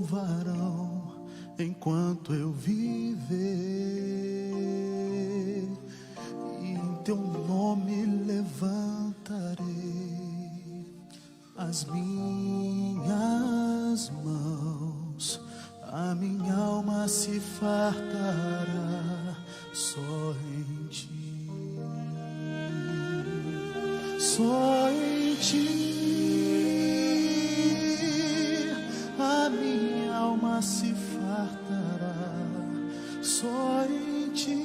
louvarão enquanto eu viver, e em teu nome levantarei as minhas mãos. A minha alma se fartará só em ti, só em ti. A minha alma se fartará só em ti,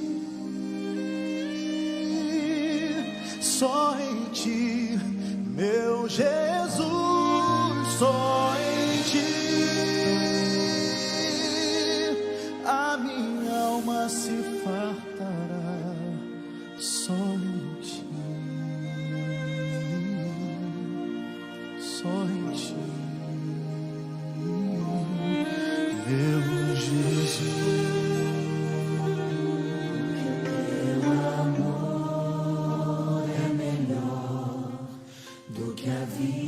só em ti, meu Jesus, só em ti. A minha alma se fartará só em ti, só em ti, meu Jesus. Teu amor é melhor do que a vida.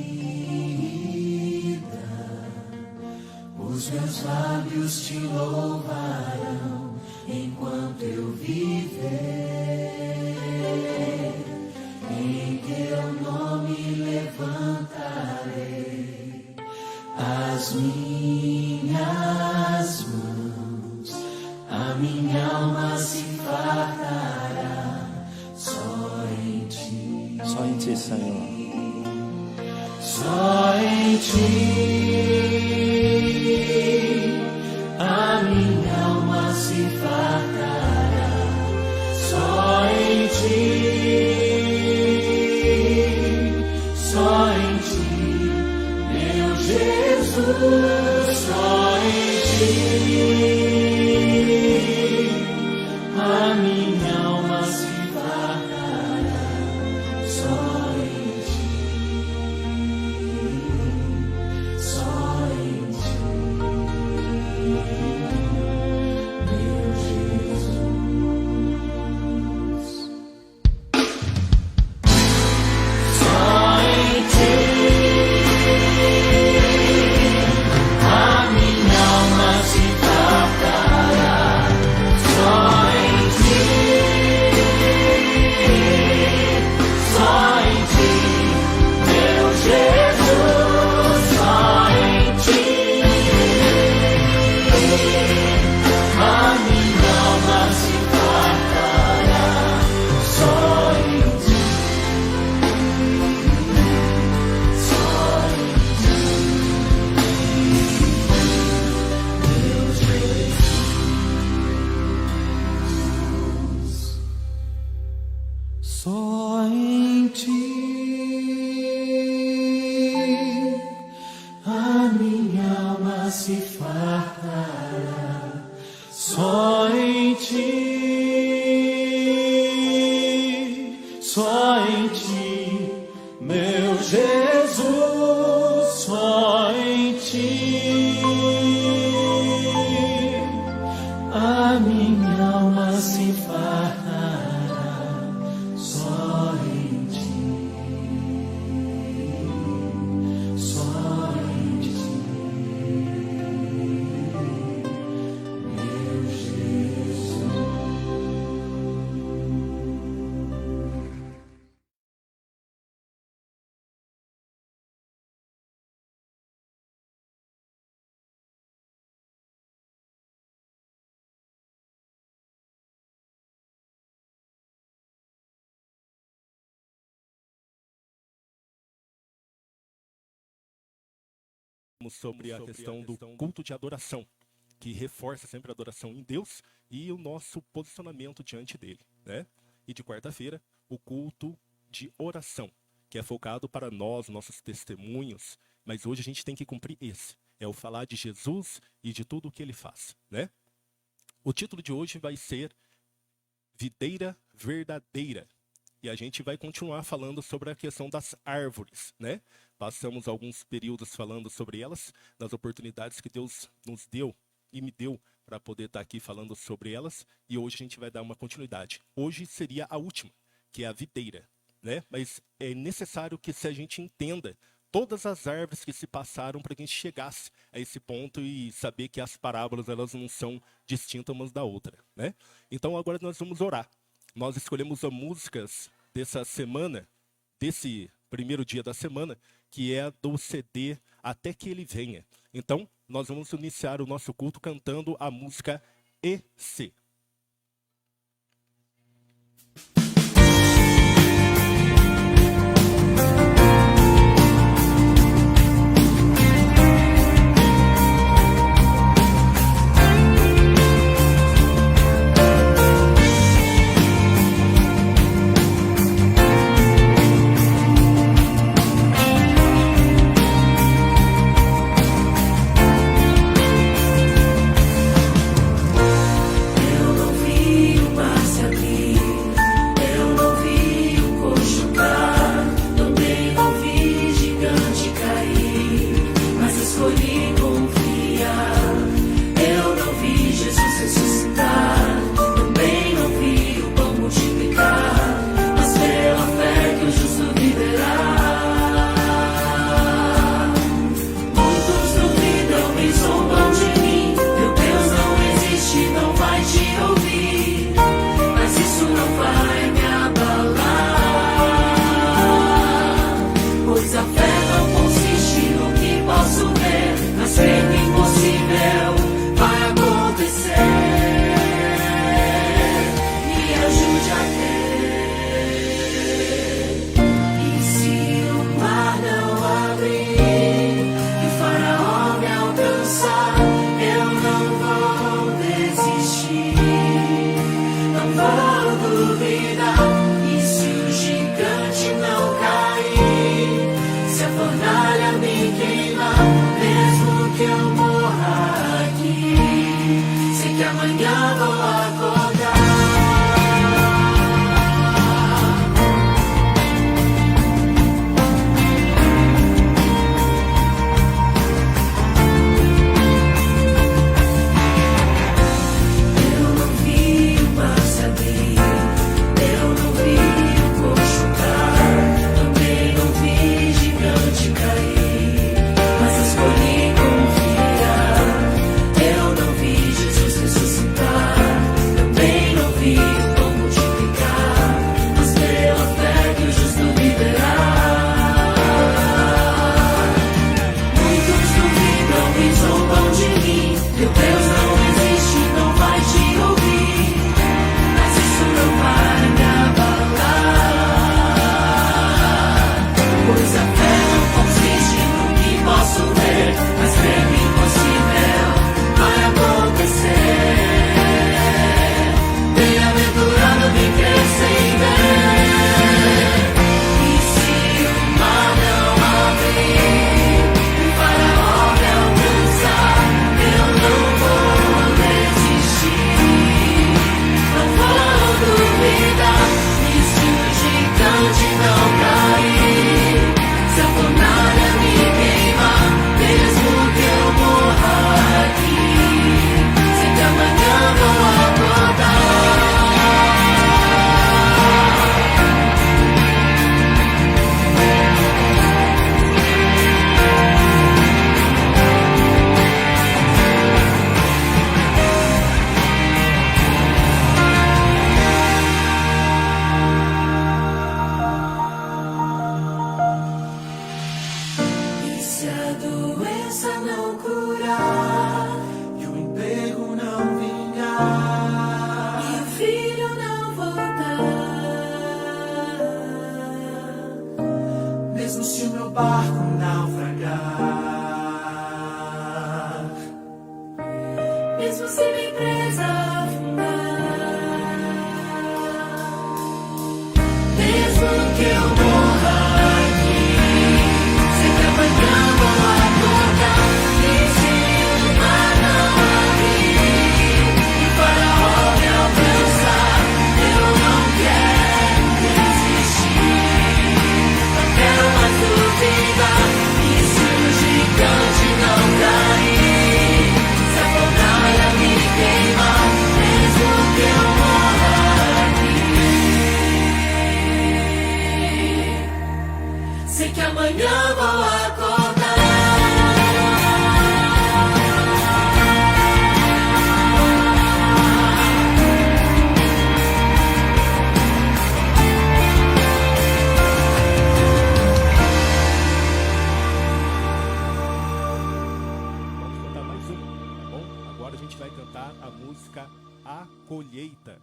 Os meus lábios te louvarão enquanto eu viver. Em teu nome levantarei as minhas mãos. A minha alma se fartará só em ti. Só em ti, Senhor. Só em ti. A minha alma se fartará só em ti. Só em ti, meu Jesus, só em ti. A minha alma se fartará só em ti, só em ti, meu Jesus. Só em ti. A minha alma se fartará só em ti, só em ti, meu Jesus, só em ti. A minha alma se fartará só em ti, só em ti, meu Jesus. Só em ti a minha alma se fartará, só em ti, só em ti, meu Jesus, só em ti. A minha alma se fartará só em ti, só em ti, meu Jesus. Sobre a questão do culto de adoração, que reforça sempre a adoração em Deus e o nosso posicionamento diante dele, né? E de quarta-feira, o culto de oração, que é focado para nós, nossos testemunhos, mas hoje a gente tem que cumprir esse, é o falar de Jesus e de tudo o que ele faz, né? O título de hoje vai ser Videira Verdadeira. E a gente vai continuar falando sobre a questão das árvores, né? Passamos alguns períodos falando sobre elas, das oportunidades que Deus nos deu e me deu para poder estar aqui falando sobre elas. E hoje a gente vai dar uma continuidade. Hoje seria a última, que é a videira, né? Mas é necessário que a gente entenda todas as árvores que se passaram para que a gente chegasse a esse ponto e saber que as parábolas elas não são distintas umas da outra, né? Então agora nós vamos orar. Nós escolhemos as músicas dessa semana, desse primeiro dia da semana, que é do CD Até Que Ele Venha. Então nós vamos iniciar o nosso culto cantando a música EC. Se gente vai cantar a música A Colheita.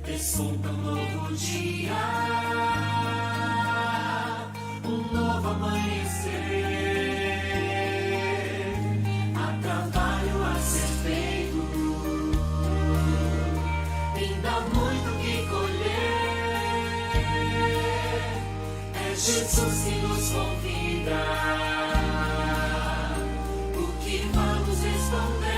Desponta um novo dia, um novo amanhecer. Há trabalho a ser feito, ainda muito que colher. É Jesus que nos convida. O que vamos responder?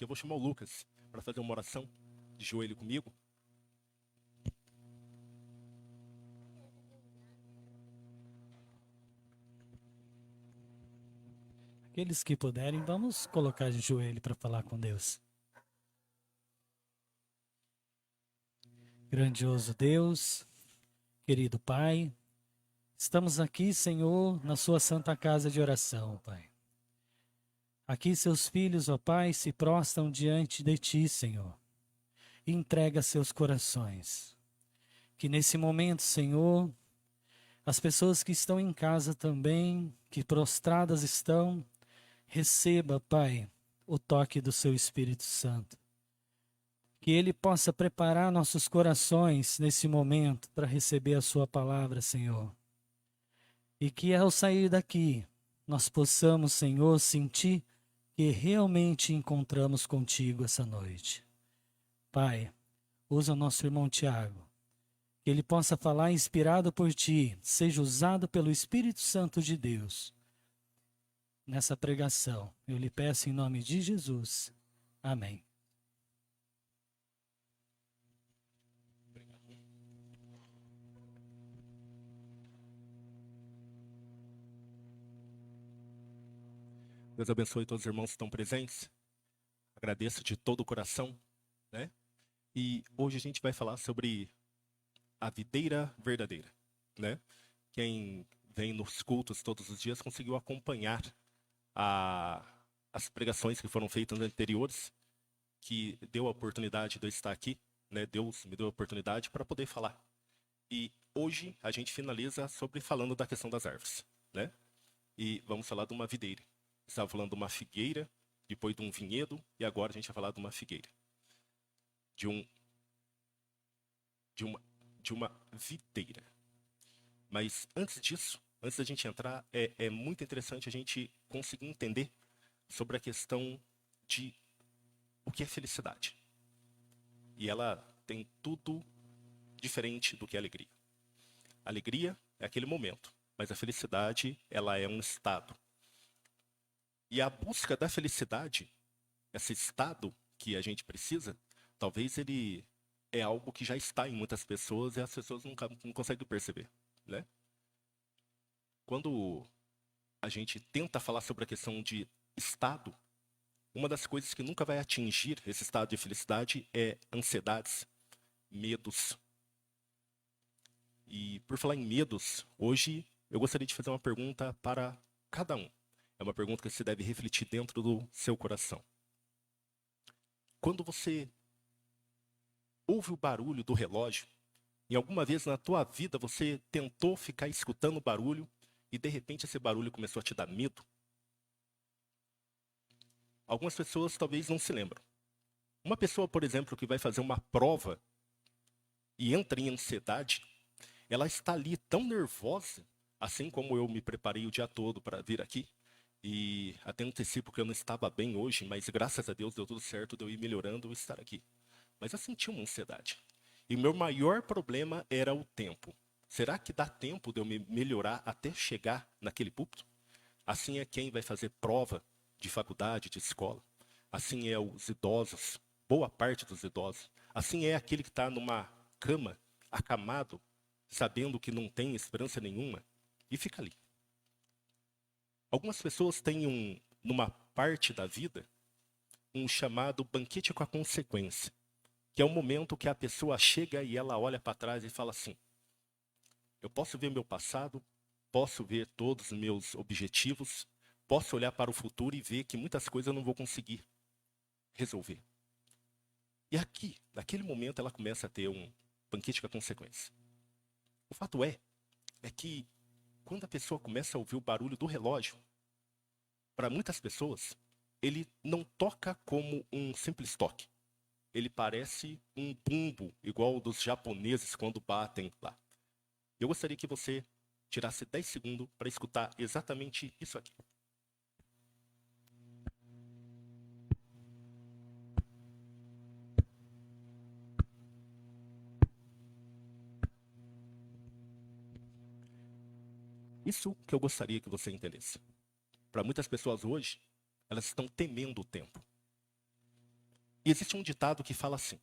que eu vou chamar o Lucas para fazer uma oração de joelho comigo. Aqueles que puderem, vamos colocar de joelho para falar com Deus. Grandioso Deus, querido Pai, estamos aqui, Senhor, na sua santa casa de oração, Pai. Aqui seus filhos, ó Pai, se prostram diante de Ti, Senhor, e entrega seus corações. Que nesse momento, Senhor, as pessoas que estão em casa também, que prostradas estão, receba, Pai, o toque do Seu Espírito Santo. Que Ele possa preparar nossos corações nesse momento para receber a Sua palavra, Senhor. E que ao sair daqui, nós possamos, Senhor, sentir que realmente encontramos contigo essa noite. Pai, usa o nosso irmão Tiago, que ele possa falar inspirado por Ti, seja usado pelo Espírito Santo de Deus nessa pregação. Eu lhe peço em nome de Jesus. Amém. Deus abençoe todos os irmãos que estão presentes. Agradeço de todo o coração, né? E hoje a gente vai falar sobre a videira verdadeira, né? Quem vem nos cultos todos os dias conseguiu acompanhar as pregações que foram feitas anteriores, que deu a oportunidade de eu estar aqui, né? Deus me deu a oportunidade para poder falar. E hoje a gente finaliza falando da questão das árvores, né? E vamos falar de uma videira. Estava falando de uma figueira, depois de um vinhedo, e agora a gente vai falar de uma figueira. De uma videira. Mas antes disso, antes da gente entrar, é muito interessante a gente conseguir entender sobre a questão de o que é felicidade. E ela tem tudo diferente do que é alegria. A alegria é aquele momento, mas a felicidade, ela é um estado. E a busca da felicidade, esse estado que a gente precisa, talvez ele é algo que já está em muitas pessoas e as pessoas não conseguem perceber, né? Quando a gente tenta falar sobre a questão de estado, uma das coisas que nunca vai atingir esse estado de felicidade é ansiedades, medos. E por falar em medos, hoje eu gostaria de fazer uma pergunta para cada um. É uma pergunta que você deve refletir dentro do seu coração. Quando você ouve o barulho do relógio, e alguma vez na tua vida você tentou ficar escutando o barulho e de repente esse barulho começou a te dar medo? Algumas pessoas talvez não se lembram. Uma pessoa, por exemplo, que vai fazer uma prova e entra em ansiedade, ela está ali tão nervosa, assim como eu me preparei o dia todo para vir aqui, e até antecipo que eu não estava bem hoje, mas graças a Deus deu tudo certo, de eu ir melhorando e estar aqui. Mas eu senti uma ansiedade. E o meu maior problema era o tempo. Será que dá tempo de eu me melhorar até chegar naquele púlpito? Assim é quem vai fazer prova de faculdade, de escola. Assim é os idosos, boa parte dos idosos. Assim é aquele que está numa cama, acamado, sabendo que não tem esperança nenhuma, e fica ali. Algumas pessoas têm numa parte da vida, um chamado banquete com a consequência, que é um momento que a pessoa chega e ela olha para trás e fala assim: eu posso ver meu passado, posso ver todos os meus objetivos, posso olhar para o futuro e ver que muitas coisas eu não vou conseguir resolver. E aqui, naquele momento, ela começa a ter um banquete com a consequência. O fato é que quando a pessoa começa a ouvir o barulho do relógio, para muitas pessoas, ele não toca como um simples toque. Ele parece um bumbo, igual dos japoneses quando batem lá. Eu gostaria que você tirasse 10 segundos para escutar exatamente isso aqui. Isso que eu gostaria que você entendesse. Para muitas pessoas hoje, elas estão temendo o tempo. E existe um ditado que fala assim: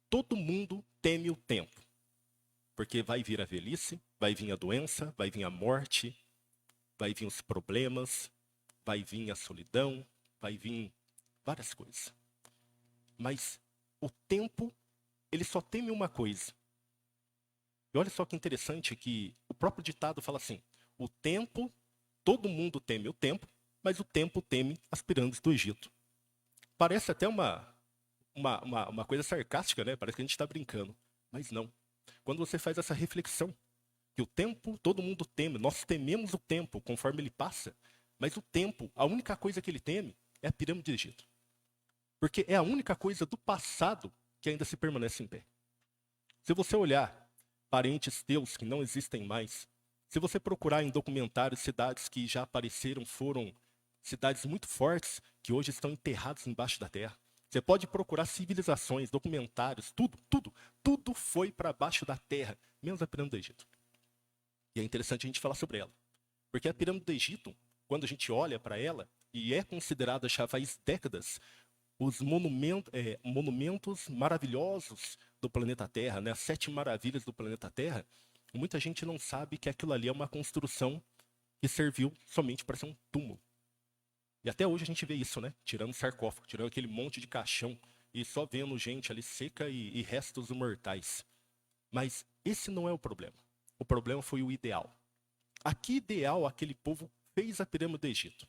todo mundo teme o tempo, porque vai vir a velhice, vai vir a doença, vai vir a morte, vai vir os problemas, vai vir a solidão, vai vir várias coisas. Mas o tempo, ele só teme uma coisa. E olha só que interessante que o próprio ditado fala assim: o tempo, todo mundo teme o tempo, mas o tempo teme as pirâmides do Egito. Parece até uma coisa sarcástica, né? Parece que a gente está brincando. Mas não. Quando você faz essa reflexão, que o tempo, todo mundo teme, nós tememos o tempo conforme ele passa, mas o tempo, a única coisa que ele teme é a pirâmide do Egito. Porque é a única coisa do passado que ainda se permanece em pé. Se você olhar parentes teus que não existem mais, se você procurar em documentários cidades que já apareceram, foram cidades muito fortes, que hoje estão enterradas embaixo da terra. Você pode procurar civilizações, documentários, tudo foi para baixo da terra, menos a pirâmide do Egito. E é interessante a gente falar sobre ela. Porque a pirâmide do Egito, quando a gente olha para ela, e é considerada já faz décadas, os monumentos maravilhosos do planeta Terra, né? As 7 maravilhas do planeta Terra, muita gente não sabe que aquilo ali é uma construção que serviu somente para ser um túmulo. E até hoje a gente vê isso, né? Tirando sarcófago, tirando aquele monte de caixão e só vendo gente ali seca e restos mortais. Mas esse não é o problema. O problema foi o ideal. A que ideal aquele povo fez a pirâmide do Egito?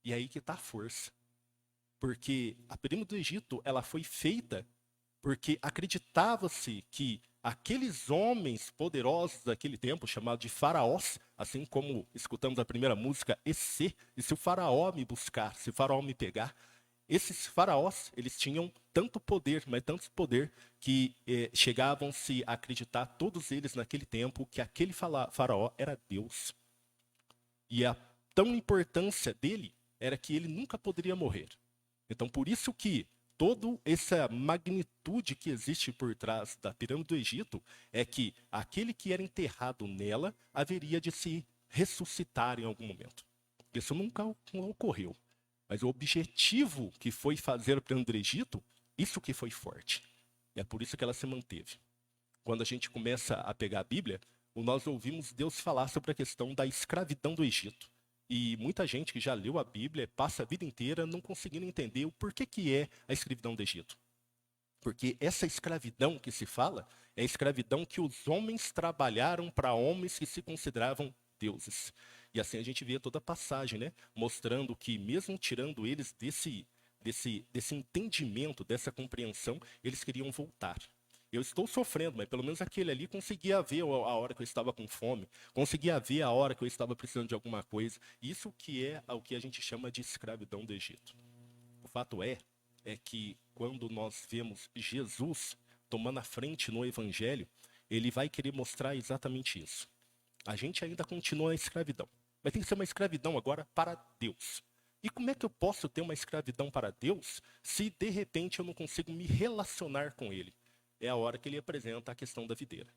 E aí que está a força. Porque a pirâmide do Egito, ela foi feita porque acreditava-se que aqueles homens poderosos daquele tempo, chamados de faraós, assim como escutamos a primeira música, e se o faraó me buscar, se o faraó me pegar, esses faraós, eles tinham tanto poder, mas tanto poder, que chegavam-se a acreditar, todos eles naquele tempo, que aquele faraó era Deus. E a tão importância dele era que ele nunca poderia morrer. Então, por isso que toda essa magnitude que existe por trás da pirâmide do Egito é que aquele que era enterrado nela haveria de se ressuscitar em algum momento. Isso nunca ocorreu. Mas o objetivo que foi fazer a pirâmide do Egito, isso que foi forte. E é por isso que ela se manteve. Quando a gente começa a pegar a Bíblia, nós ouvimos Deus falar sobre a questão da escravidão do Egito. E muita gente que já leu a Bíblia passa a vida inteira não conseguindo entender o porquê que é a escravidão do Egito. Porque essa escravidão que se fala é a escravidão que os homens trabalharam para homens que se consideravam deuses. E assim a gente vê toda a passagem, né? Mostrando que mesmo tirando eles desse entendimento, dessa compreensão, eles queriam voltar. Eu estou sofrendo, mas pelo menos aquele ali conseguia ver a hora que eu estava com fome, conseguia ver a hora que eu estava precisando de alguma coisa. Isso que é o que a gente chama de escravidão do Egito. O fato é que quando nós vemos Jesus tomando a frente no Evangelho, ele vai querer mostrar exatamente isso. A gente ainda continua na escravidão, mas tem que ser uma escravidão agora para Deus. E como é que eu posso ter uma escravidão para Deus se de repente eu não consigo me relacionar com Ele? É a hora que ele apresenta a questão da videira.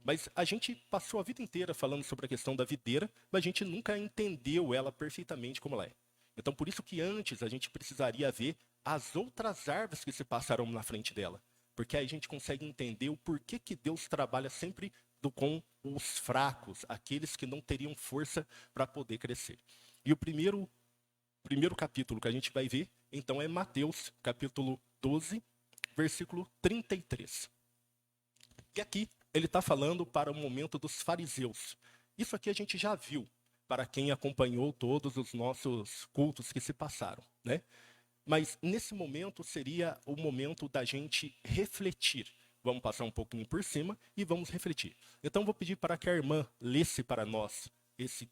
Mas a gente passou a vida inteira falando sobre a questão da videira, mas a gente nunca entendeu ela perfeitamente como ela é. Então, por isso que antes a gente precisaria ver as outras árvores que se passaram na frente dela. Porque aí a gente consegue entender o porquê que Deus trabalha sempre com os fracos, aqueles que não teriam força para poder crescer. E o primeiro capítulo que a gente vai ver, então, é Mateus, capítulo 12, versículo 33. E aqui ele está falando para o momento dos fariseus. Isso aqui a gente já viu para quem acompanhou todos os nossos cultos que se passaram, né? Mas nesse momento seria o momento da gente refletir. Vamos passar um pouquinho por cima e vamos refletir. Então vou pedir para que a irmã lesse para nós esse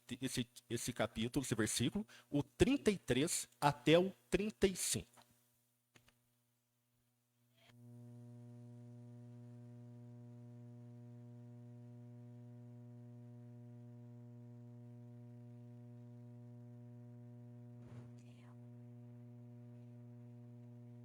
capítulo, esse versículo, o 33 até o 35.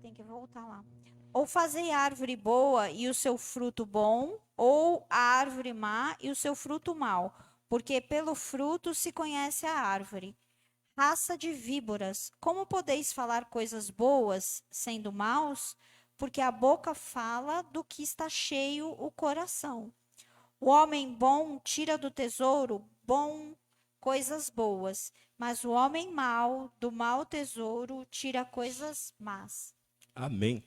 Tem que voltar lá. Ou fazei a árvore boa e o seu fruto bom, ou a árvore má e o seu fruto mau, porque pelo fruto se conhece a árvore. raça de víboras, como podeis falar coisas boas sendo maus? Porque a boca fala do que está cheio o coração. O homem bom tira do tesouro bom coisas boas, mas o homem mau do mau tesouro tira coisas más. Amém.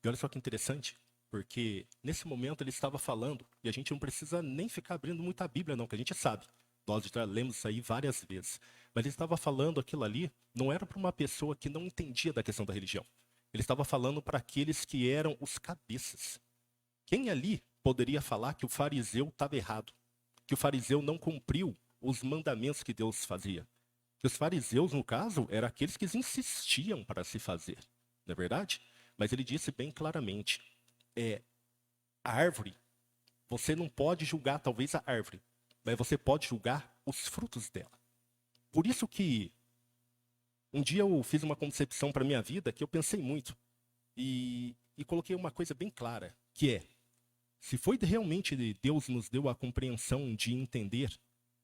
E olha só que interessante, porque nesse momento ele estava falando, e a gente não precisa nem ficar abrindo muita Bíblia, não, que a gente sabe. Nós já lemos isso aí várias vezes. Mas ele estava falando aquilo ali, não era para uma pessoa que não entendia da questão da religião. Ele estava falando para aqueles que eram os cabeças. Quem ali poderia falar que o fariseu estava errado? Que o fariseu não cumpriu os mandamentos que Deus fazia? Que os fariseus, no caso, eram aqueles que insistiam para se fazer. Não é verdade? Mas ele disse bem claramente, a árvore, você não pode julgar talvez a árvore, mas você pode julgar os frutos dela. Por isso que um dia eu fiz uma concepção para minha vida que eu pensei muito e coloquei uma coisa bem clara, que é, se foi realmente Deus nos deu a compreensão de entender,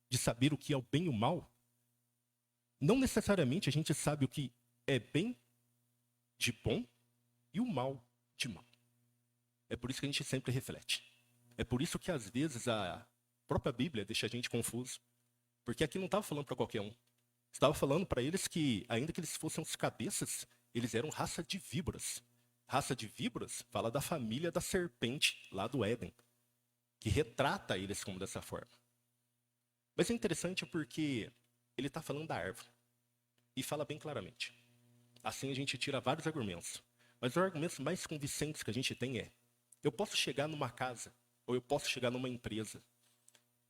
de saber o que é o bem e o mal, não necessariamente a gente sabe o que é bem de bom e o mal de mal. É por isso que a gente sempre reflete. É por isso que às vezes a própria Bíblia deixa a gente confuso. Porque aqui não estava falando para qualquer um. Estava falando para eles que, ainda que eles fossem os cabeças, eles eram raça de víboras. Raça de víboras fala da família da serpente lá do Éden, que retrata eles como dessa forma. Mas é interessante porque ele está falando da árvore. E fala bem claramente. Assim a gente tira vários argumentos. Mas os argumentos mais convincentes que a gente tem é: eu posso chegar numa casa, ou eu posso chegar numa empresa,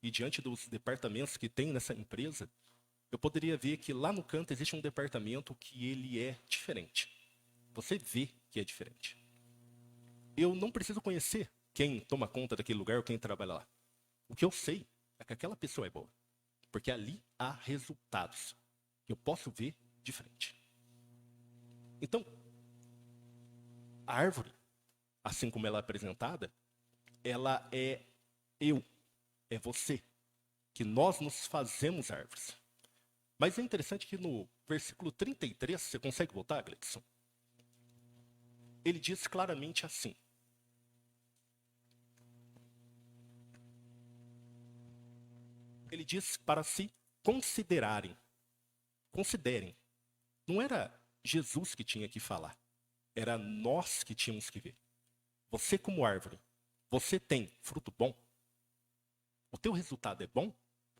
e diante dos departamentos que tem nessa empresa, eu poderia ver que lá no canto existe um departamento que ele é diferente. Você vê que é diferente. Eu não preciso conhecer quem toma conta daquele lugar ou quem trabalha lá. O que eu sei é que aquela pessoa é boa. Porque ali há resultados que eu posso ver diferente. Então, a árvore, assim como ela é apresentada, ela é eu, é você, que nós nos fazemos árvores. Mas é interessante que no versículo 33, você consegue voltar, Gleidson? Ele diz claramente assim. Ele diz para se considerarem. Considerem. Não era Jesus que tinha que falar. Era nós que tínhamos que ver. Você como árvore, você tem fruto bom? O teu resultado é bom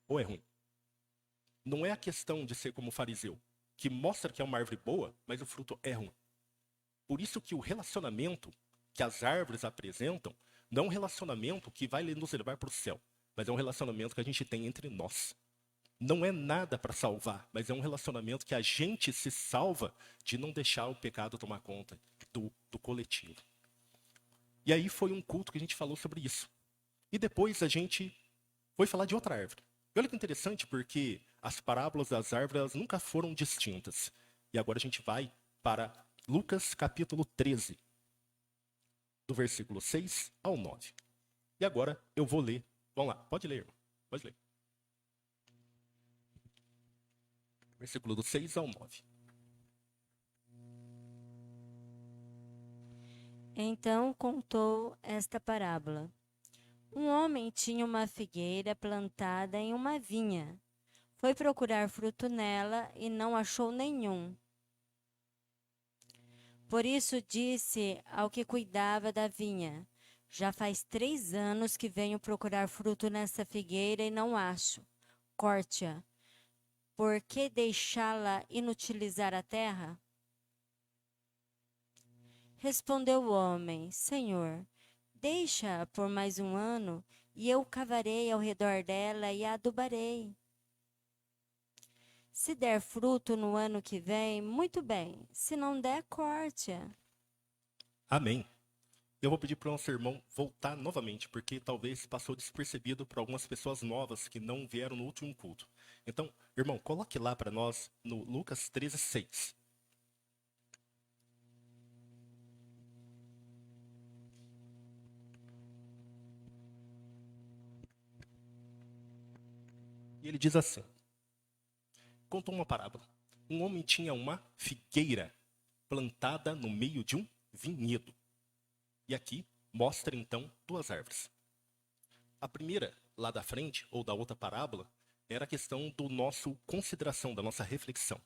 ou é ruim? Não é a questão de ser como o fariseu, que mostra que é uma árvore boa, mas o fruto é ruim. Por isso que o relacionamento que as árvores apresentam não é um relacionamento que vai nos levar para o céu, mas é um relacionamento que a gente tem entre nós. Não é nada para salvar, mas é um relacionamento que a gente se salva de não deixar o pecado tomar conta do coletivo. E aí foi um culto que a gente falou sobre isso. E depois a gente foi falar de outra árvore. E olha que interessante, porque as parábolas das árvores elas nunca foram distintas. E agora a gente vai para Lucas capítulo 13, do versículo 6 ao 9. E agora eu vou ler. Vamos lá, pode ler, irmão. Pode ler. Versículo do 6 ao 9. Então contou esta parábola. Um homem tinha uma figueira plantada em uma vinha. Foi procurar fruto nela e não achou nenhum. Por isso disse ao que cuidava da vinha: já faz 3 anos que venho procurar fruto nessa figueira e não acho. Corte-a. Por que deixá-la inutilizar a terra? Respondeu o homem: Senhor, deixa-a por mais 1 ano, e eu cavarei ao redor dela e a adubarei. Se der fruto no ano que vem, muito bem. Se não der, corte-a. Amém. Eu vou pedir para o nosso irmão voltar novamente, porque talvez passou despercebido para algumas pessoas novas que não vieram no último culto. Então, irmão, coloque lá para nós no Lucas 13, 6. E ele diz assim: contou uma parábola. Um homem tinha uma figueira plantada no meio de um vinhedo. E aqui mostra então duas árvores. A primeira, lá da frente, ou da outra parábola, era a questão do nosso consideração, da nossa reflexão.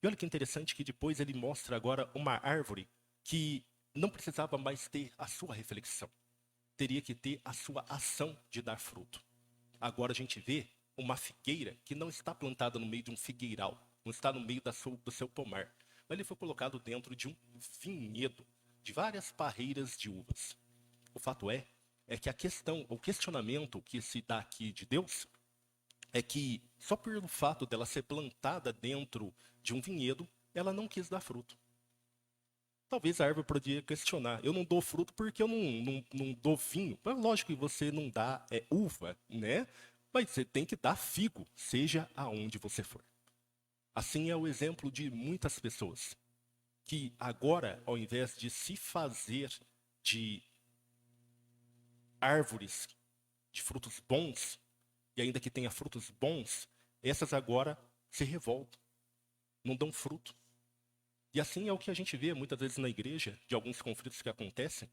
E olha que interessante que depois ele mostra agora uma árvore que não precisava mais ter a sua reflexão. Teria que ter a sua ação de dar fruto. Agora a gente vê uma figueira que não está plantada no meio de um figueiral, não está no meio do seu pomar, mas ele foi colocado dentro de um vinhedo, de várias parreiras de uvas. O fato é que a questão, o questionamento que se dá aqui de Deus é que só pelo fato dela ser plantada dentro de um vinhedo, ela não quis dar fruto. Talvez a árvore poderia questionar, eu não dou fruto porque eu não dou vinho. Mas lógico que você não dá uva, né? Mas você tem que dar figo, seja aonde você for. Assim é o exemplo de muitas pessoas que agora, ao invés de se fazer de árvores de frutos bons, e ainda que tenha frutos bons, essas agora se revoltam, não dão fruto. E assim é o que a gente vê muitas vezes na igreja, de alguns conflitos que acontecem,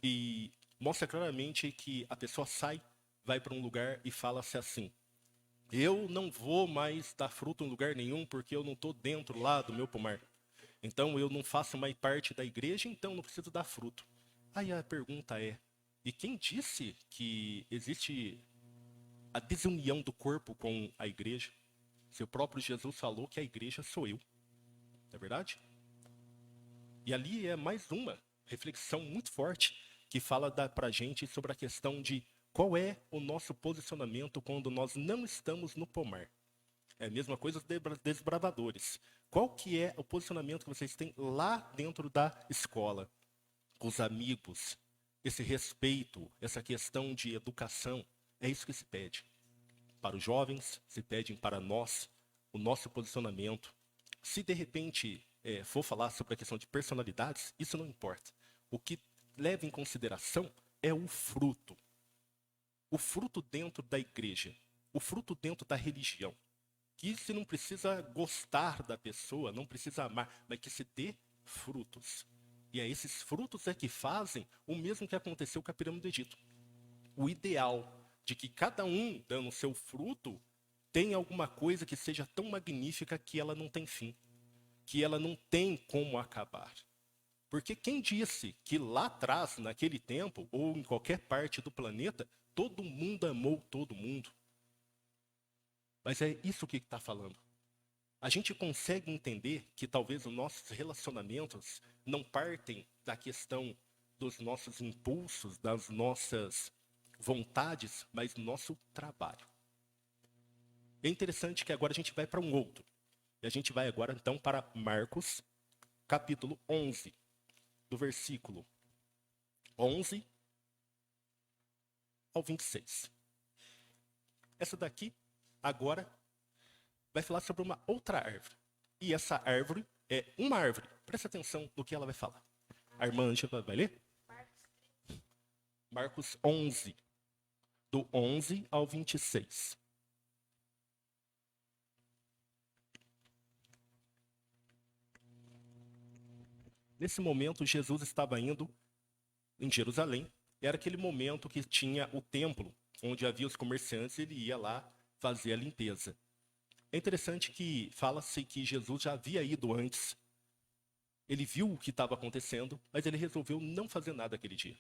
e mostra claramente que a pessoa sai, vai para um lugar e fala-se assim: eu não vou mais dar fruto em lugar nenhum porque eu não estou dentro lá do meu pomar. Então eu não faço mais parte da igreja, então não preciso dar fruto. Aí a pergunta é, e quem disse que existe a desunião do corpo com a igreja? Se o próprio Jesus falou que a igreja sou eu. Não é verdade? E ali é mais uma reflexão muito forte que fala pra gente sobre a questão de qual é o nosso posicionamento quando nós não estamos no pomar. É a mesma coisa dos desbravadores. Qual que é o posicionamento que vocês têm lá dentro da escola, com os amigos, esse respeito, essa questão de educação? É isso que se pede. Para os jovens, se pedem para nós o nosso posicionamento. Se de repente for falar sobre a questão de personalidades, isso não importa. O que leva em consideração é o fruto. O fruto dentro da igreja, o fruto dentro da religião. Que se não precisa gostar da pessoa, não precisa amar, mas que se dê frutos. E é esses frutos que fazem o mesmo que aconteceu com a pirâmide do Egito. O ideal de que cada um, dando o seu fruto, tenha alguma coisa que seja tão magnífica que ela não tem fim, que ela não tem como acabar. Porque quem disse que lá atrás, naquele tempo, ou em qualquer parte do planeta, todo mundo amou todo mundo? Mas é isso que está falando. A gente consegue entender que talvez os nossos relacionamentos não partem da questão dos nossos impulsos, das nossas vontades, mas do nosso trabalho. É interessante que agora a gente vai para um outro. E a gente vai agora então para Marcos, capítulo 11, do versículo 11 ao 26. Essa daqui, agora, vai falar sobre uma outra árvore. E essa árvore é uma árvore. Presta atenção no que ela vai falar. A irmã Ângela vai ler? Marcos 11, do 11 ao 26. Nesse momento, Jesus estava indo em Jerusalém. Era aquele momento que tinha o templo, onde havia os comerciantes, ele ia lá fazer a limpeza. É interessante que fala-se que Jesus já havia ido antes. Ele viu o que estava acontecendo, mas ele resolveu não fazer nada aquele dia.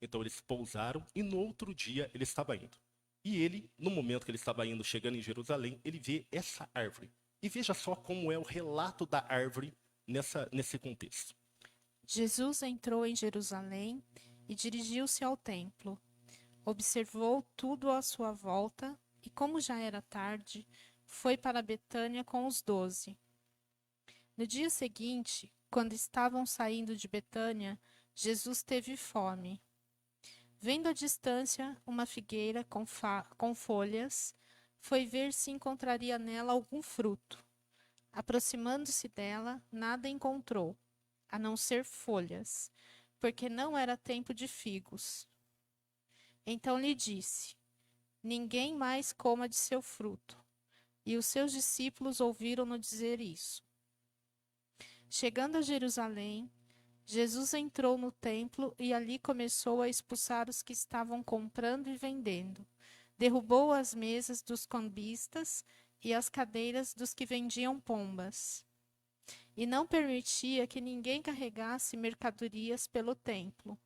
Então eles pousaram e no outro dia ele estava indo. E ele, no momento que ele estava indo, chegando em Jerusalém, ele vê essa árvore. E veja só como é o relato da árvore nesse contexto. Jesus entrou em Jerusalém e dirigiu-se ao templo. Observou tudo à sua volta e, como já era tarde, foi para Betânia com os 12. No dia seguinte, quando estavam saindo de Betânia, Jesus teve fome. Vendo à distância uma figueira com folhas, foi ver se encontraria nela algum fruto. Aproximando-se dela, nada encontrou, a não ser folhas, porque não era tempo de figos. Então lhe disse: ninguém mais coma de seu fruto. e os seus discípulos ouviram-no dizer isso. Chegando a Jerusalém, Jesus entrou no templo e ali começou a expulsar os que estavam comprando e vendendo. Derrubou as mesas dos cambistas e as cadeiras dos que vendiam pombas. E não permitia que ninguém carregasse mercadorias pelo templo.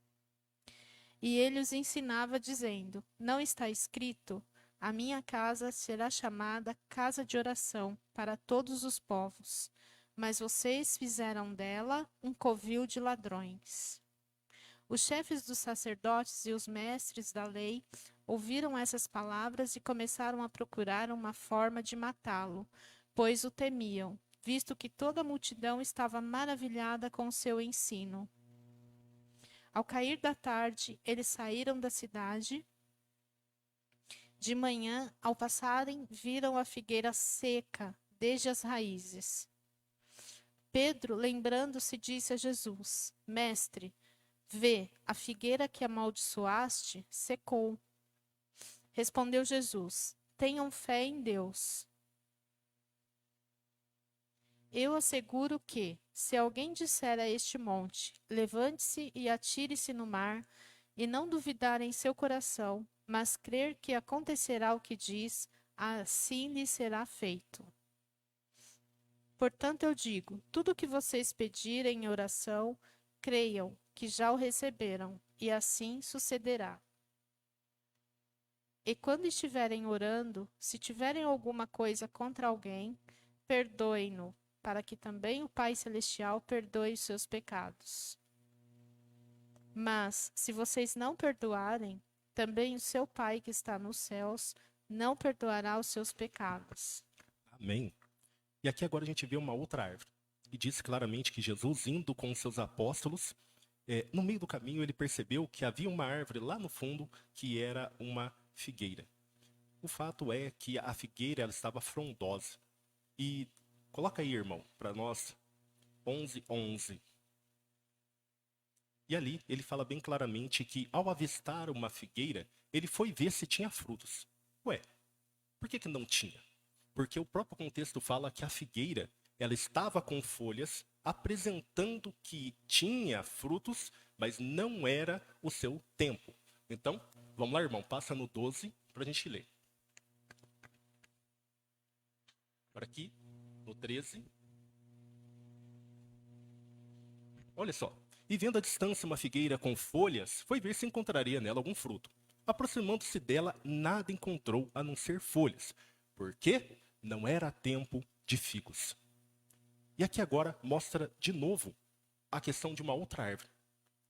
E ele os ensinava, dizendo: Não está escrito: a minha casa será chamada casa de oração para todos os povos, mas vocês fizeram dela um covil de ladrões. Os chefes dos sacerdotes e os mestres da lei ouviram essas palavras e começaram a procurar uma forma de matá-lo, pois o temiam, visto que toda a multidão estava maravilhada com o seu ensino. Ao cair da tarde, eles saíram da cidade. De manhã, ao passarem, viram a figueira seca, desde as raízes. Pedro, lembrando-se, disse a Jesus: Mestre, vê, a figueira que amaldiçoaste secou. Respondeu Jesus: Tenham fé em Deus. Eu asseguro que, se alguém disser a este monte, levante-se e atire-se no mar, e não duvidar em seu coração, mas crer que acontecerá o que diz, assim lhe será feito. Portanto, eu digo: tudo o que vocês pedirem em oração, creiam que já o receberam, e assim sucederá. E quando estiverem orando, se tiverem alguma coisa contra alguém, perdoem-no, para que também o Pai Celestial perdoe os seus pecados. Mas, se vocês não perdoarem, também o seu Pai que está nos céus não perdoará os seus pecados. Amém. E aqui agora a gente vê uma outra árvore. E diz claramente que Jesus, indo com os seus apóstolos, no meio do caminho ele percebeu que havia uma árvore lá no fundo que era uma figueira. O fato é que a figueira ela estava frondosa. E coloca aí, irmão, para nós, 11:11. E ali ele fala bem claramente que ao avistar uma figueira, ele foi ver se tinha frutos. Ué, por que não tinha? Porque o próprio contexto fala que a figueira ela estava com folhas, apresentando que tinha frutos, mas não era o seu tempo. Então, vamos lá, irmão, passa no 12 para a gente ler. Agora aqui, no 13. Olha só. E vendo à distância uma figueira com folhas, foi ver se encontraria nela algum fruto. Aproximando-se dela, nada encontrou a não ser folhas, porque não era tempo de figos. E aqui agora mostra de novo a questão de uma outra árvore.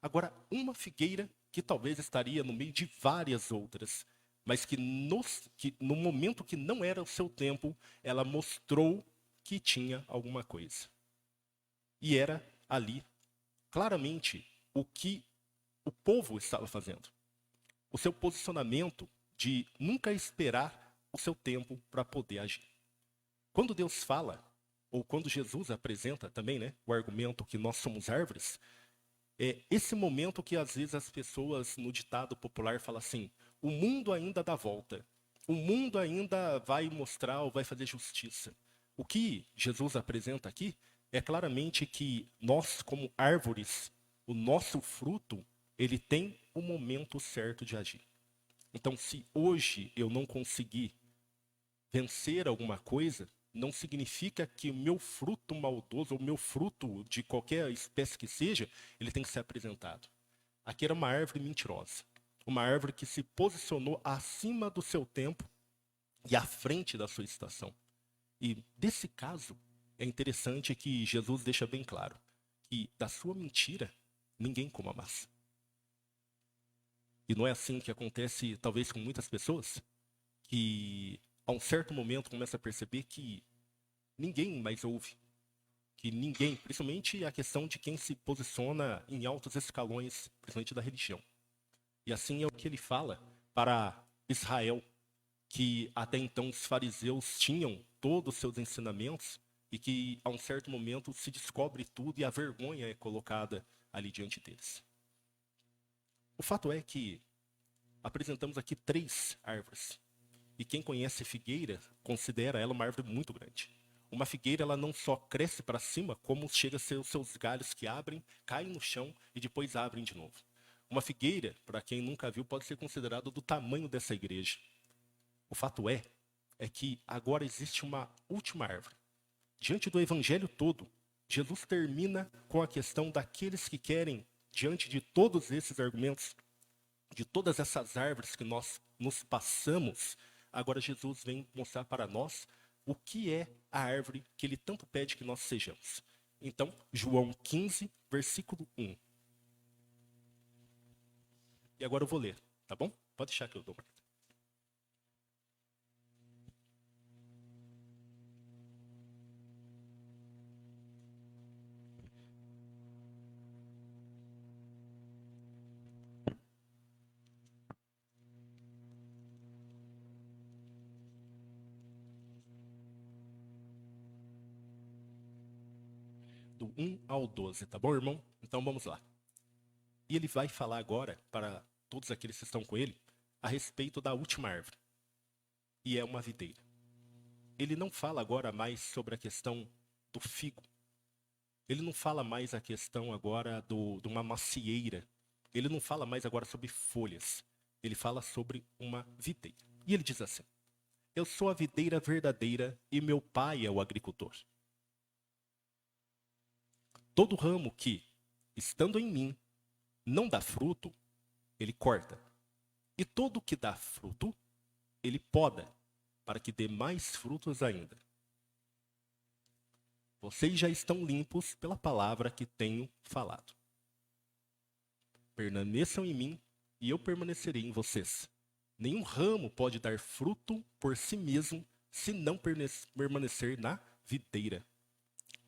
Agora, uma figueira que talvez estaria no meio de várias outras, mas que no momento que não era o seu tempo, ela mostrou que tinha alguma coisa. E era ali, claramente, o que o povo estava fazendo. O seu posicionamento de nunca esperar o seu tempo para poder agir. Quando Deus fala, ou quando Jesus apresenta também, né, o argumento que nós somos árvores, é esse momento que às vezes as pessoas no ditado popular falam assim: o mundo ainda dá volta, o mundo ainda vai mostrar ou vai fazer justiça. O que Jesus apresenta aqui é claramente que nós, como árvores, o nosso fruto, ele tem o momento certo de agir. Então, se hoje eu não conseguir vencer alguma coisa, não significa que o meu fruto maldoso, ou o meu fruto de qualquer espécie que seja, ele tem que ser apresentado. Aqui era uma árvore mentirosa. Uma árvore que se posicionou acima do seu tempo e à frente da sua estação. E desse caso, é interessante que Jesus deixa bem claro que da sua mentira, ninguém coma massa. E não é assim que acontece, talvez, com muitas pessoas, que a um certo momento começa a perceber que ninguém mais ouve. Que ninguém, principalmente a questão de quem se posiciona em altos escalões, principalmente da religião. E assim é o que ele fala para Israel, que até então os fariseus tinham todos os seus ensinamentos e que a um certo momento se descobre tudo e a vergonha é colocada ali diante deles. O fato é que apresentamos aqui 3 árvores. E quem conhece figueira considera ela uma árvore muito grande. Uma figueira, ela não só cresce para cima, como chega a ser os seus galhos que abrem, caem no chão e depois abrem de novo. Uma figueira, para quem nunca viu, pode ser considerada do tamanho dessa igreja. O fato é que agora existe uma última árvore. Diante do evangelho todo, Jesus termina com a questão daqueles que querem, diante de todos esses argumentos, de todas essas árvores que nós nos passamos, agora Jesus vem mostrar para nós o que é a árvore que ele tanto pede que nós sejamos. Então, João 15, versículo 1. E agora eu vou ler, tá bom? Pode deixar que eu dou uma. Do 1 ao 12, tá bom, irmão? Então vamos lá. E ele vai falar agora, para todos aqueles que estão com ele, a respeito da última árvore. E é uma videira. Ele não fala agora mais sobre a questão do figo. Ele não fala mais a questão agora de uma macieira. Ele não fala mais agora sobre folhas. Ele fala sobre uma videira. E ele diz assim: eu sou a videira verdadeira e meu pai é o agricultor. Todo ramo que, estando em mim, não dá fruto, ele corta. E todo que dá fruto, ele poda, para que dê mais frutos ainda. Vocês já estão limpos pela palavra que tenho falado. Permaneçam em mim e eu permanecerei em vocês. Nenhum ramo pode dar fruto por si mesmo, se não permanecer na videira.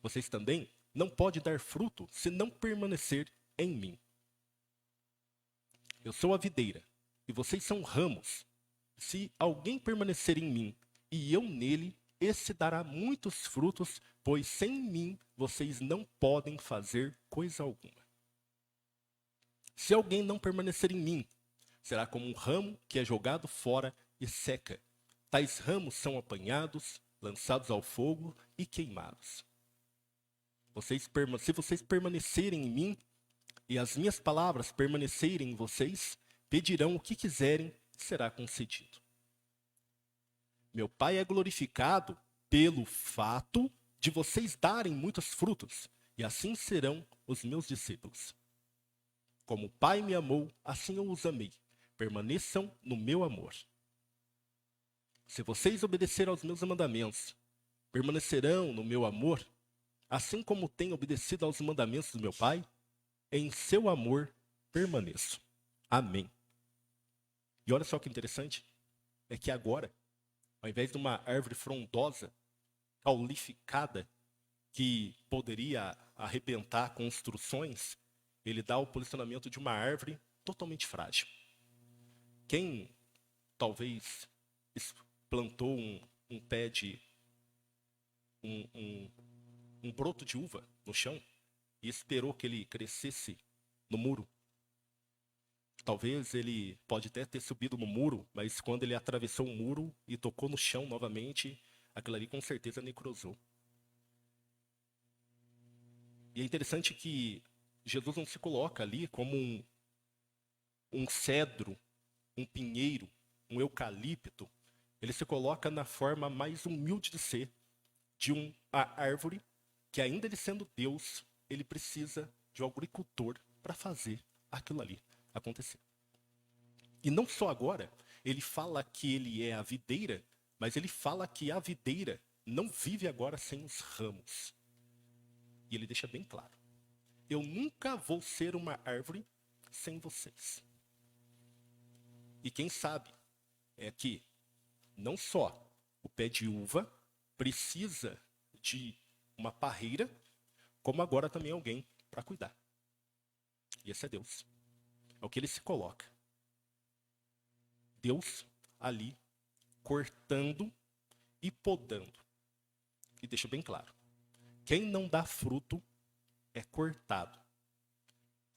Vocês também não podem dar fruto se não permanecer em mim. Eu sou a videira, e vocês são ramos. Se alguém permanecer em mim, e eu nele, esse dará muitos frutos, pois sem mim vocês não podem fazer coisa alguma. Se alguém não permanecer em mim, será como um ramo que é jogado fora e seca. Tais ramos são apanhados, lançados ao fogo e queimados. Se vocês permanecerem em mim, e as minhas palavras permanecerem em vocês, pedirão o que quiserem, será concedido. Meu Pai é glorificado pelo fato de vocês darem muitos frutos, e assim serão os meus discípulos. Como o Pai me amou, assim eu os amei. Permaneçam no meu amor. Se vocês obedecerem aos meus mandamentos, permanecerão no meu amor, assim como tenho obedecido aos mandamentos do meu Pai, em seu amor permaneço. Amém. E olha só que interessante, é que agora, ao invés de uma árvore frondosa, caulificada, que poderia arrebentar construções, ele dá o posicionamento de uma árvore totalmente frágil. Quem talvez plantou um pé de um broto de uva no chão e esperou que ele crescesse no muro. Talvez ele pode até ter subido no muro, mas quando ele atravessou o muro e tocou no chão novamente, aquilo ali com certeza necrosou. E é interessante que Jesus não se coloca ali como um cedro, um pinheiro, um eucalipto. Ele se coloca na forma mais humilde de ser, de uma árvore que, ainda ele sendo Deus, ele precisa de um agricultor para fazer aquilo ali acontecer. E não só agora, ele fala que ele é a videira, mas ele fala que a videira não vive agora sem os ramos. E ele deixa bem claro: eu nunca vou ser uma árvore sem vocês. E quem sabe é que não só o pé de uva precisa de uma parreira, como agora também alguém para cuidar. E esse é Deus. É o que ele se coloca. Deus ali cortando e podando. E deixa bem claro: quem não dá fruto é cortado.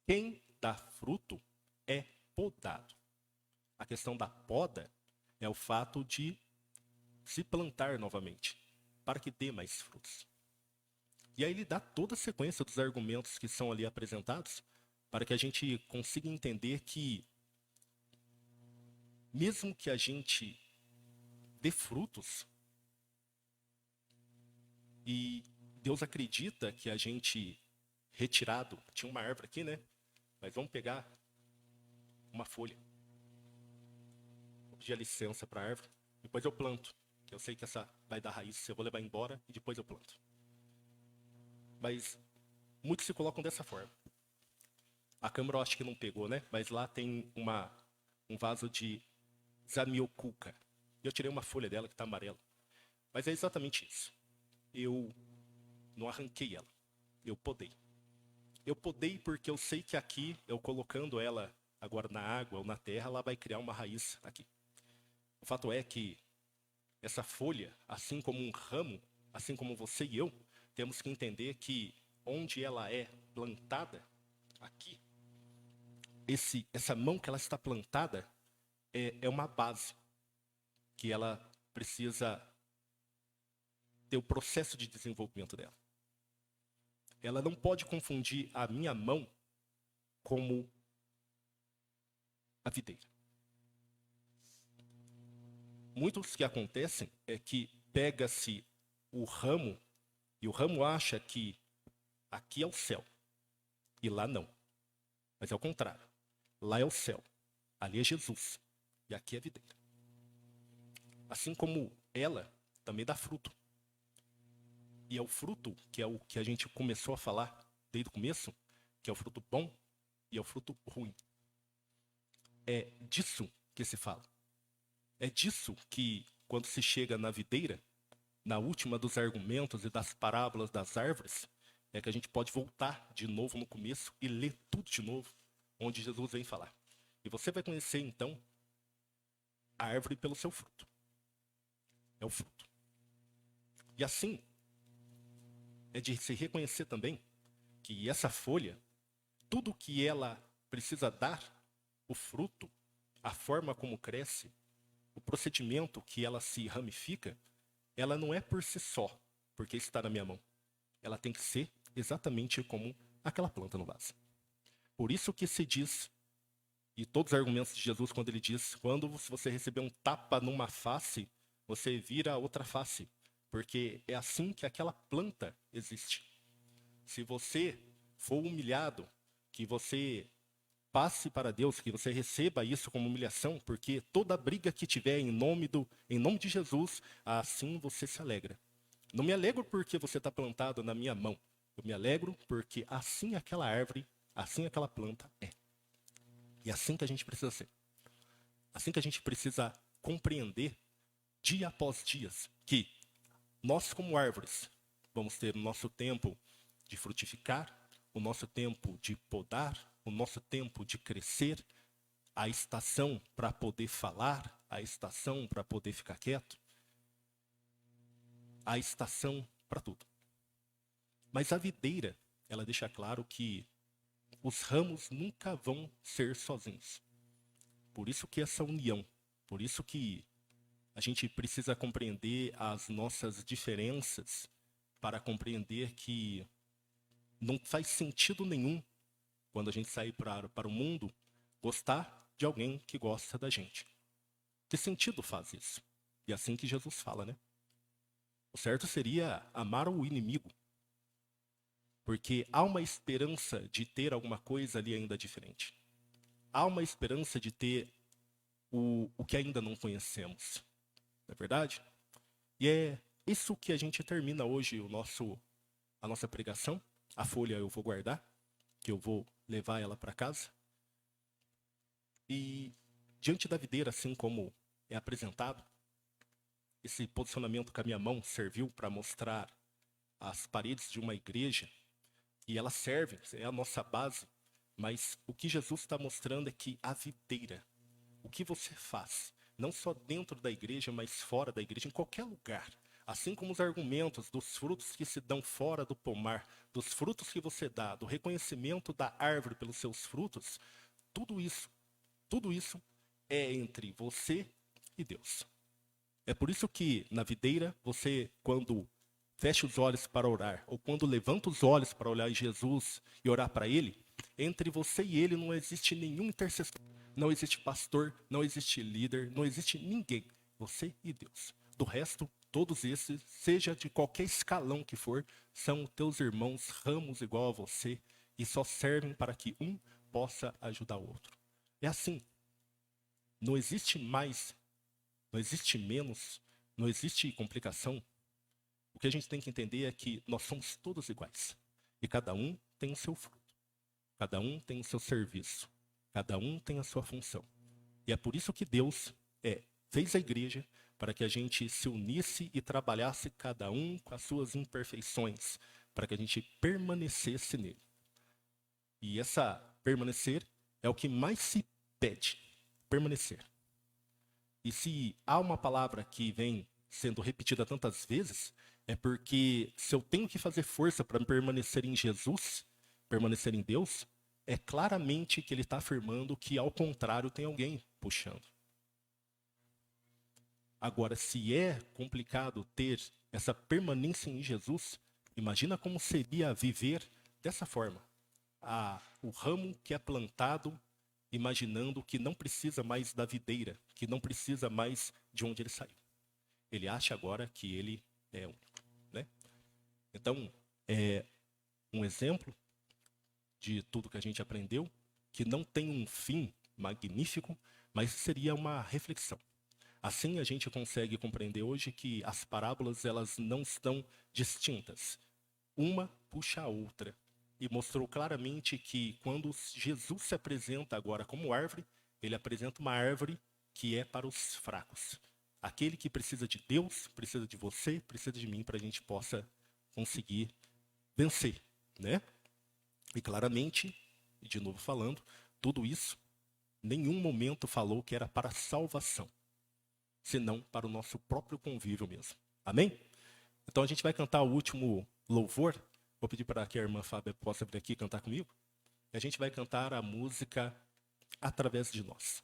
Quem dá fruto é podado. A questão da poda é o fato de se plantar novamente, para que dê mais frutos. E aí ele dá toda a sequência dos argumentos que são ali apresentados, para que a gente consiga entender que, mesmo que a gente dê frutos, e Deus acredita que a gente retirado, tinha uma árvore aqui, né? Mas vamos pegar uma folha. Vou pedir a licença para a árvore, depois eu planto. Eu sei que essa vai dar raiz, eu vou levar embora e depois eu planto. Mas muitos se colocam dessa forma. A câmera eu acho que não pegou, né? Mas lá tem um vaso de zamioculca. Eu tirei uma folha dela que está amarela. Mas é exatamente isso. Eu não arranquei ela. Eu podei. Eu podei porque eu sei que aqui, eu colocando ela agora na água ou na terra, ela vai criar uma raiz aqui. O fato é que essa folha, assim como um ramo, assim como você e eu, temos que entender que onde ela é plantada, aqui, essa mão que ela está plantada é uma base que ela precisa ter o processo de desenvolvimento dela. Ela não pode confundir a minha mão como a videira. Muitos que acontecem é que pega-se o ramo e o ramo acha que aqui é o céu e lá não. Mas é o contrário. Lá é o céu, ali é Jesus e aqui é a videira. Assim como ela também dá fruto. E é o fruto que é o que a gente começou a falar desde o começo, que é o fruto bom e é o fruto ruim. É disso que se fala. É disso que, quando se chega na videira, na última dos argumentos e das parábolas das árvores, é que a gente pode voltar de novo no começo e ler tudo de novo, onde Jesus vem falar. E você vai conhecer, então, a árvore pelo seu fruto. É o fruto. E assim, é de se reconhecer também que essa folha, tudo que ela precisa dar, o fruto, a forma como cresce, o procedimento que ela se ramifica, ela não é por si só, porque está na minha mão. Ela tem que ser exatamente como aquela planta no vaso. Por isso que se diz, e todos os argumentos de Jesus, quando ele diz, quando você receber um tapa numa face, você vira a outra face. Porque é assim que aquela planta existe. Se você for humilhado, que você passe para Deus, que você receba isso como humilhação, porque toda briga que tiver em nome de Jesus, assim você se alegra. Não me alegro porque você está plantado na minha mão. Eu me alegro porque assim aquela árvore, assim aquela planta é. E assim que a gente precisa ser. Assim que a gente precisa compreender, dia após dia, que nós, como árvores, vamos ter o nosso tempo de frutificar, o nosso tempo de podar, o nosso tempo de crescer, a estação para poder falar, a estação para poder ficar quieto, a estação para tudo. Mas a videira, ela deixa claro que os ramos nunca vão ser sozinhos. Por isso que essa união, por isso que a gente precisa compreender as nossas diferenças para compreender que não faz sentido nenhum, quando a gente sair para o mundo, gostar de alguém que gosta da gente. Que sentido faz isso? E é assim que Jesus fala, né? O certo seria amar o inimigo. Porque há uma esperança de ter alguma coisa ali ainda diferente. Há uma esperança de ter o que ainda não conhecemos. Não é verdade? E é isso que a gente termina hoje a nossa pregação. A folha eu vou guardar, que eu vou levar ela para casa. E diante da videira, assim como é apresentado, esse posicionamento com a minha mão serviu para mostrar as paredes de uma igreja. E ela serve, é a nossa base. Mas o que Jesus está mostrando é que a videira, o que você faz, não só dentro da igreja, mas fora da igreja, em qualquer lugar. Assim como os argumentos dos frutos que se dão fora do pomar, dos frutos que você dá, do reconhecimento da árvore pelos seus frutos, tudo isso é entre você e Deus. É por isso que na videira, você, quando fecha os olhos para orar, ou quando levanta os olhos para olhar em Jesus e orar para Ele, entre você e Ele não existe nenhum intercessor, não existe pastor, não existe líder, não existe ninguém. Você e Deus. Do resto, todos esses, seja de qualquer escalão que for, são teus irmãos, ramos igual a você, e só servem para que um possa ajudar o outro. É assim. Não existe mais, não existe menos, não existe complicação. O que a gente tem que entender é que nós somos todos iguais. E cada um tem o seu fruto. Cada um tem o seu serviço. Cada um tem a sua função. E é por isso que Deus fez a igreja para que a gente se unisse e trabalhasse cada um com as suas imperfeições, para que a gente permanecesse nele. E essa permanecer é o que mais se pede, permanecer. E se há uma palavra que vem sendo repetida tantas vezes, é porque se eu tenho que fazer força para permanecer em Jesus, permanecer em Deus, é claramente que ele está afirmando que, ao contrário, tem alguém puxando. Agora, se é complicado ter essa permanência em Jesus, imagina como seria viver dessa forma. O ramo que é plantado, imaginando que não precisa mais da videira, que não precisa mais de onde ele saiu. Ele acha agora que ele é único, né? Então, é um exemplo de tudo que a gente aprendeu, que não tem um fim magnífico, mas seria uma reflexão. Assim a gente consegue compreender hoje que as parábolas elas não estão distintas. Uma puxa a outra. E mostrou claramente que quando Jesus se apresenta agora como árvore, ele apresenta uma árvore que é para os fracos. Aquele que precisa de Deus, precisa de você, precisa de mim, para a gente possa conseguir vencer, né? E claramente, e de novo falando, tudo isso, nenhum momento falou que era para salvação, senão para o nosso próprio convívio mesmo. Amém? Então a gente vai cantar o último louvor. Vou pedir para que a irmã Fábia possa vir aqui cantar comigo. E a gente vai cantar a música Através de Nós.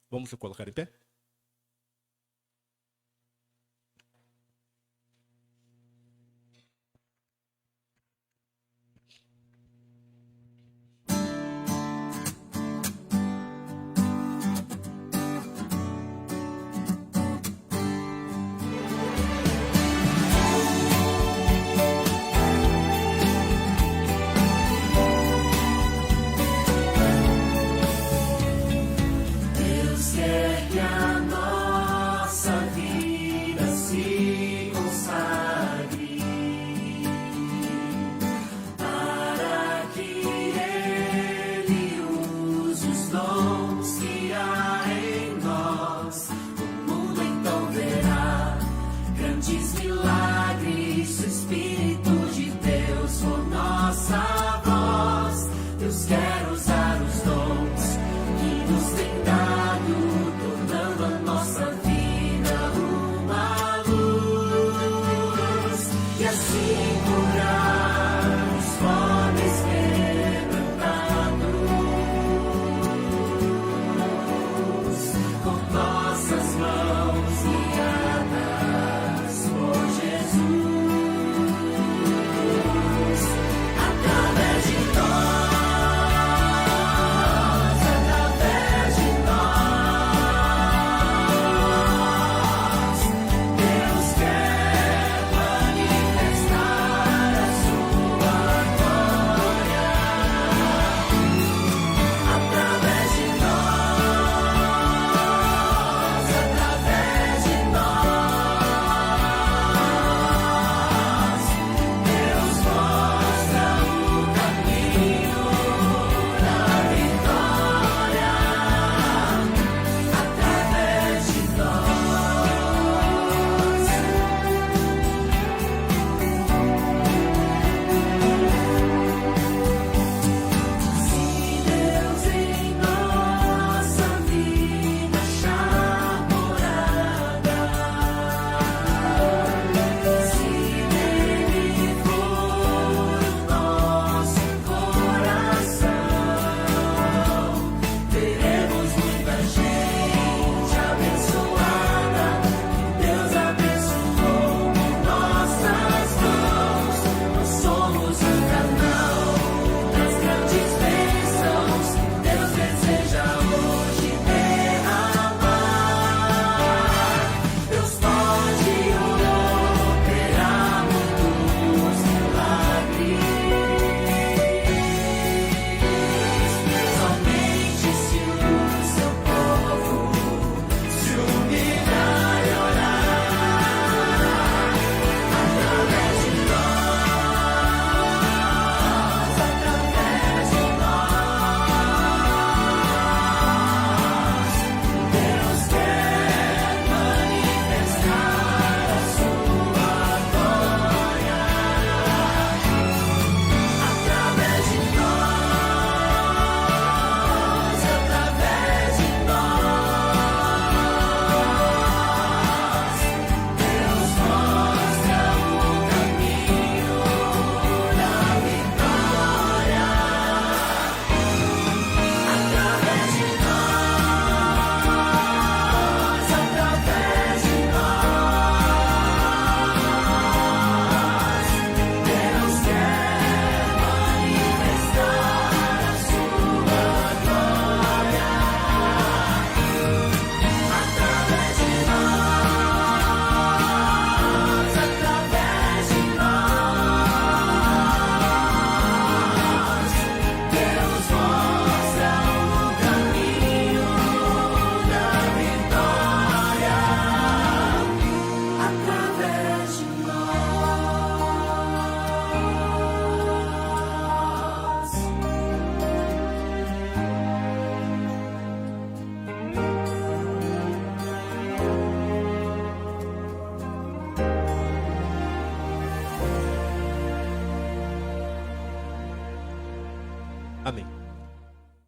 Vamos se colocar em pé? Deus quer que a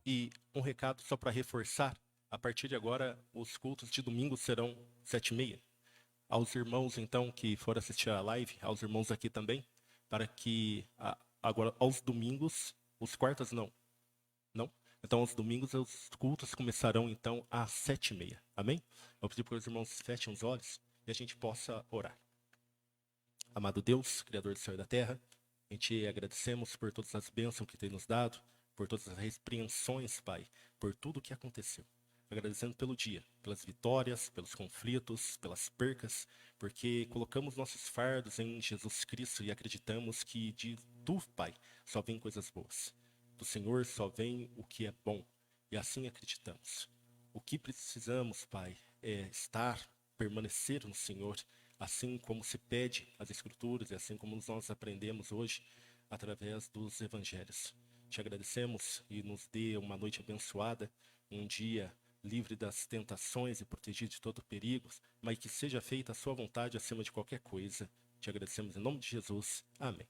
E um recado só para reforçar, a partir de agora, os cultos de domingo serão 7h30. Aos irmãos, então, que foram assistir a live, aos irmãos aqui também, para que agora, aos domingos, os quartas não. Não? Então, aos domingos, os cultos começarão, então, às 7h30. Amém? Eu pedi para os irmãos fechem os olhos e a gente possa orar. Amado Deus, Criador do céu e da terra, a gente agradecemos por todas as bênçãos que tem nos dado, por todas as repreensões, Pai, por tudo o que aconteceu. Agradecendo pelo dia, pelas vitórias, pelos conflitos, pelas percas, porque colocamos nossos fardos em Jesus Cristo e acreditamos que de Tu, Pai, só vem coisas boas. Do Senhor só vem o que é bom, e assim acreditamos. O que precisamos, Pai, é estar, permanecer no Senhor, assim como se pede as Escrituras e assim como nós aprendemos hoje através dos Evangelhos. Te agradecemos e nos dê uma noite abençoada, um dia livre das tentações e protegido de todo perigo, mas que seja feita a sua vontade acima de qualquer coisa. Te agradecemos em nome de Jesus. Amém.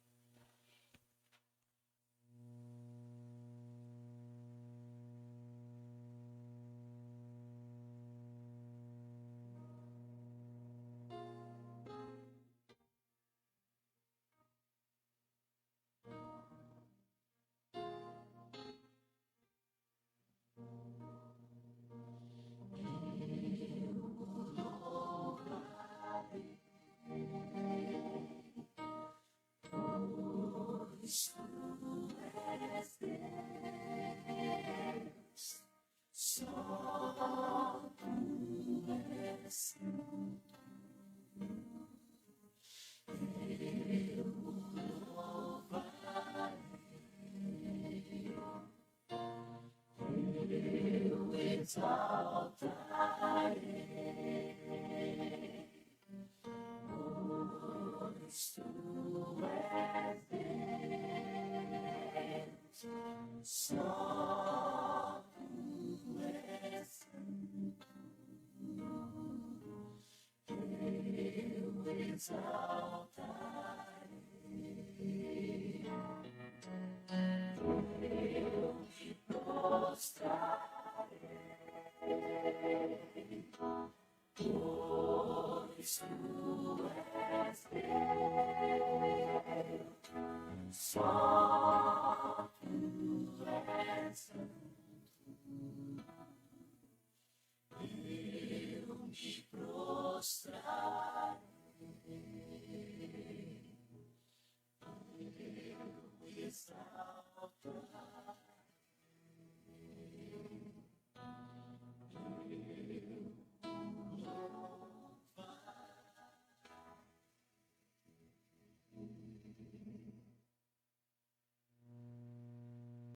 Só